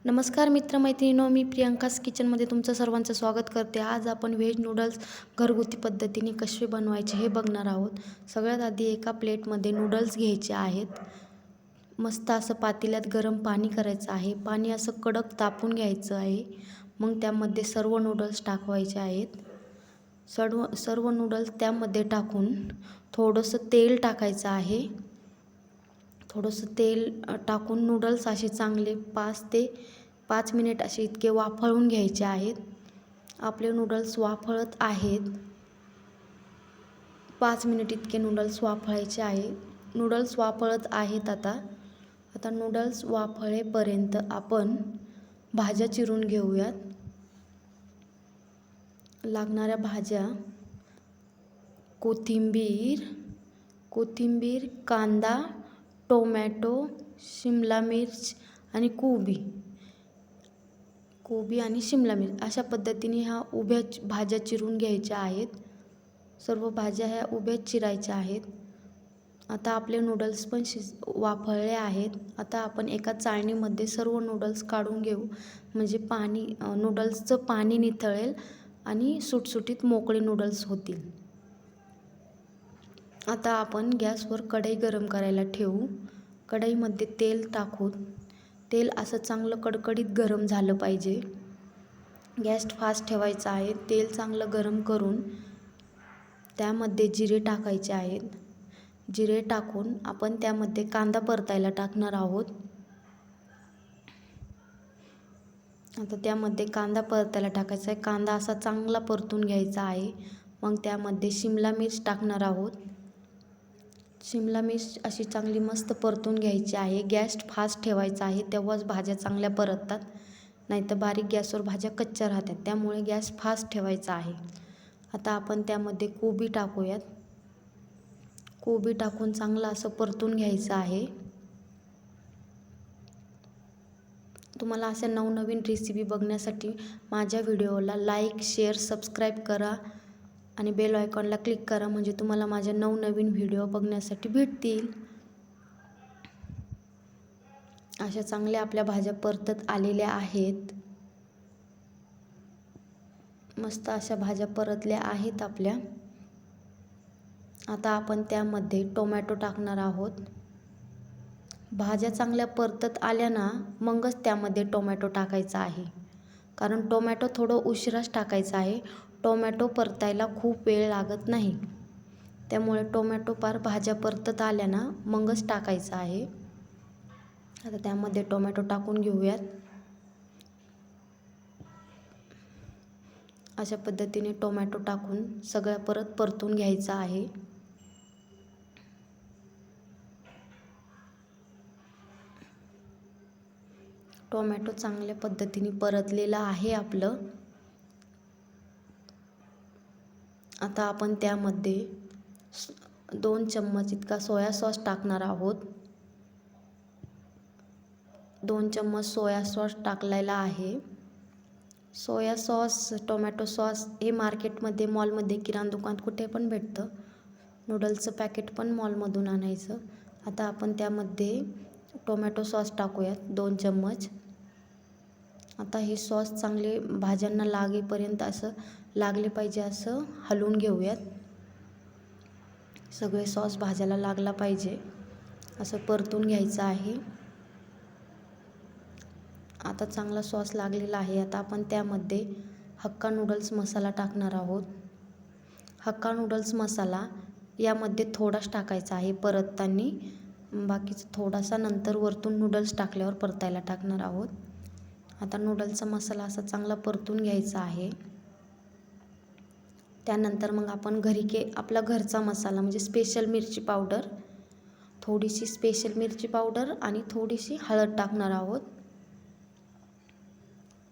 नमस्कार मित्रमैत्रिणींनो, मी प्रियांकास किचनमध्ये तुमचं सर्वांचं स्वागत करते. आज आपण व्हेज नूडल्स घरगुती पद्धतीने कसे बनवायचे हे बघणार आहोत. सगळ्यात आधी एका प्लेटमध्ये नूडल्स घ्यायचे आहेत. मस्त असं पातेल्यात गरम पाणी करायचं आहे. पाणी असं कडक तापून घ्यायचं आहे. मग त्यामध्ये सर्व नूडल्स टाकवायचे आहेत. सर्व नूडल्स त्यामध्ये टाकून थोडंसं तेल टाकायचं आहे. थोडंसं तेल टाकून नूडल्स असे चांगले 5 मिनिट असे इतके वाफळून घ्यायचे आहेत. आपले नूडल्स वाफळत आहेत. 5 मिनिट इतके नूडल्स वाफळायचे आहे. नूडल्स वाफळत आहेत. आता नूडल्स वाफळेपर्यंत आपण भाज्या चिरून घेऊयात. लागणाऱ्या भाज्या कोथिंबीर, कांदा, टोमॅटो, शिमला मिर्च आणि कोबी आणि शिमला मिर्च अशा पद्धतीने ह्या उभ्या भाज्या चिरून घ्यायच्या आहेत. सर्व भाज्या ह्या उभ्याच चिरायच्या आहेत. आता आपले नूडल्स पण वाफळले आहेत. आता आपण एका चाळणीमध्ये सर्व नूडल्स काढून घेऊ, म्हणजे नूडल्सचं पाणी निथळेल आणि सुटसुटीत मोकळे नूडल्स होतील. आता आपण गॅसवर कढई गरम करायला ठेवू. कढईमध्ये तेल टाकून तेल असं चांगलं कडकडीत गरम झालं पाहिजे. गॅस फास्ट ठेवायचा आहे. तेल चांगलं गरम करून त्यामध्ये जिरे टाकायचे आहेत. जिरे टाकून आपण त्यामध्ये कांदा परतायला टाकणार आहोत. आता त्यामध्ये कांदा परतायला टाकायचा आहे. कांदा असा चांगला परतून घ्यायचा आहे. मग त्यामध्ये शिमला मिर्च टाकणार आहोत. शिमला मिर्च अशी चांगली मस्त परतून घ्यायची आहे. गॅस फास्ट ठेवायचा आहे, तेव्हाच भाज्या चांगल्या परततात. नाहीतर बारीक गॅसवर भाज्या कच्च्या राहतात. त्यामुळे गॅस फास्ट ठेवायचा आहे. आता आपण त्यामध्ये कोबी टाकूयात. कोबी टाकून चांगलं असं परतून घ्यायचं आहे. तुम्हाला अशा नवनवीन रेसिपी बघण्यासाठी माझ्या व्हिडिओला लाईक, शेअर, सबस्क्राईब करा आणि बेल आयकॉनला क्लिक करा, म्हणजे तुम्हाला माझ्या नवनवीन व्हिडिओ बघण्यासाठी भेटतील. अशा चांगल्या आपल्या भाज्या परतत आलेल्या आहेत. मस्त अशा भाज्या परतल्या आहेत आपल्या. आता आपण त्यामध्ये टोमॅटो टाकणार आहोत. भाज्या चांगल्या परतत आल्या ना, मगच त्यामध्ये टोमॅटो टाकायचा आहे. कारण टोमॅटो थोडं उशिराच टाकायचं आहे. टोमॅटो परतायला खूप वेळ लागत नाही. त्यामुळे टोमॅटो भाज्या परतत आल्या ना, मगच टाकायचं आहे. आता त्यामध्ये टोमॅटो टाकून घेऊयात. अशा पद्धतीने टोमॅटो टाकून सगळं परत परतून घ्यायचं आहे. टोमॅटो चांगल्या पद्धतीने परतलेलं आहे आपलं. आता आपण त्यामध्ये 2 चम्मच इतका सोया सॉस टाकणार आहोत. 2 चम्मच सोया सॉस टाकलेला आहे. सोया सॉस, टोमॅटो सॉस हे मार्केटमध्ये, मॉलमध्ये, किराणा दुकानात कुठे पण भेटतं. नूडल्सचं पॅकेट पण मॉलमधून आणायचं. आता आपण त्यामध्ये टोमॅटो सॉस टाकूयात 2 चम्मच. आता हे सॉस चांगले भाज्यांना लागले पाहिजे असं हलवून घेऊयात. सगळे सॉस भाज्याला लागला पाहिजे असं परतून घ्यायचं आहे. आता चांगला सॉस लागलेला आहे. आता आपण त्यामध्ये हक्का नूडल्स मसाला टाकणार आहोत. हक्का नूडल्स मसाला यामध्ये थोडाच टाकायचा आहे परतताना. बाकीचा थोडासा नंतर वरतून नूडल्स टाकल्यावर परतायला टाकणार आहोत. आता नूडल्सचा मसाला असा चांगला परतून घ्यायचा आहे. त्यानंतर मग आपण आपला घरचा मसाला, म्हणजे स्पेशल मिरची पावडर, थोडीशी स्पेशल मिरची पावडर आणि थोडीशी हळद टाकणार आहोत.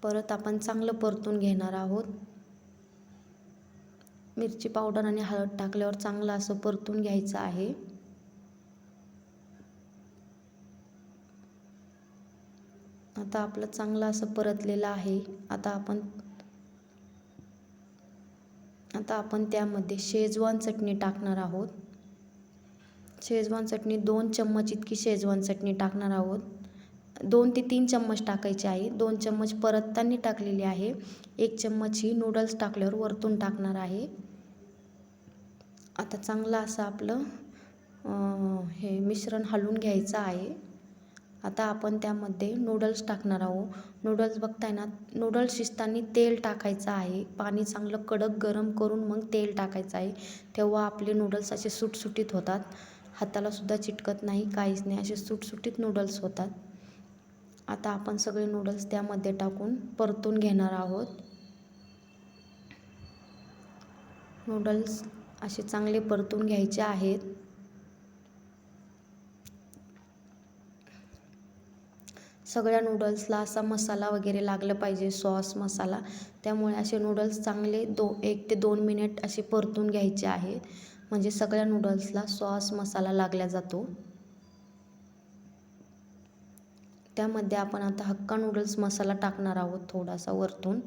परत आपण चांगलं परतून घेणार आहोत. मिरची पावडर आणि हळद टाकल्यावर चांगलं असं परतून घ्यायचं आहे. आता आपलं चांगलं असं परतलेलं आहे. आता आपण त्यामध्ये शेजवान चटणी टाकणार आहोत. शेजवान चटणी 2 चम्मच इतकी शेजवान चटणी टाकणार आहोत. 2 ते 3 चम्मच टाकायचे आहे. 2 चम्मच परतताना टाकलेले आहे. 1 चम्मच ही नूडल्स टाकल्यावर वरतून टाकणार आहे. आता चांगलं असं आपलं हे मिश्रण हलवून घ्यायचं आहे. आता आपण त्यामध्ये नूडल्स टाकणार आहोत. नूडल्स बघताय ना, नूडल्स शिजताना तेल टाकायचं आहे. पाणी चांगलं कडक गरम करून मग तेल टाकायचं आहे. तेव्हा आपले नूडल्स असे सुटसुटीत होतात. हातालासुद्धा चिटकत नाही, काहीच नाही, असे सुटसुटीत नूडल्स होतात. आता आपण सगळे नूडल्स त्यामध्ये टाकून परतून घेणार आहोत. नूडल्स असे चांगले परतून घ्यायचे आहेत. सगळ्या नूडल्सला असा मसाला वगैरे लागलं पाहिजे, सॉस मसाला. त्यामुळे असे नूडल्स चांगले 1 ते 2 मिनिट असे परतून घ्यायचे आहेत. म्हणजे सगळ्या नूडल्सला सॉस मसाला लागला जातो. त्यामध्ये आपण आता हक्का नूडल्स मसाला टाकणार आहोत थोडासा वरतून.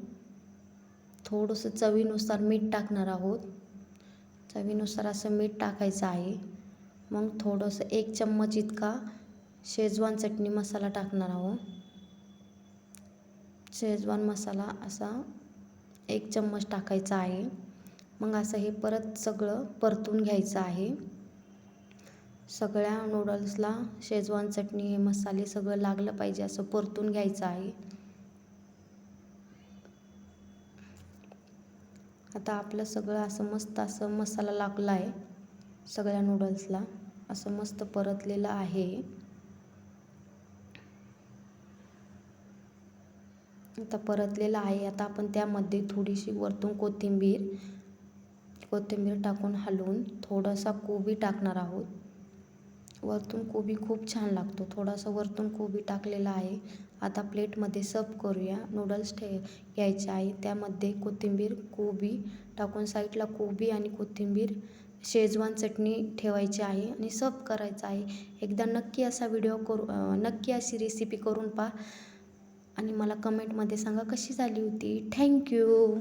थोडंसं चवीनुसार मीठ टाकणार आहोत. चवीनुसार असं मीठ टाकायचं आहे. मग थोडंसं 1 चम्मच इतका शेजवान चटणी मसाला टाकणार आहोत. शेजवान मसाला असा 1 चम्मच टाकायचा आहे. मग असं हे परत सगळं परतून घ्यायचं आहे. सगळ्या नूडल्सला शेजवान चटणी हे मसाले सगळं लागलं पाहिजे असं परतून घ्यायचं आहे. आता आपलं सगळं असं मस्त असं मसाला लागला आहे. सगळ्या नूडल्सला असं मस्त परतलेलं आहे. आता परतलेलं आहे. आता आपण त्यामध्ये थोडीशी वरतून कोथिंबीर टाकून हलवून थोडासा कोबी टाकणार आहोत. वरतून कोबी खूप छान लागतो. थोडासा वरतून कोबी टाकलेला आहे. आता प्लेटमध्ये सर्व करूया. नूडल्स घ्यायचे आहे. त्यामध्ये कोथिंबीर, कोबी टाकून साईडला कोबी आणि कोथिंबीर, शेजवान चटणी ठेवायची आहे आणि सर्व करायचं आहे. एकदा नक्की असा नक्की अशी रेसिपी करून पहा आणि मला कमेंटमध्ये सांगा कशी झाली होती. थँक्यू.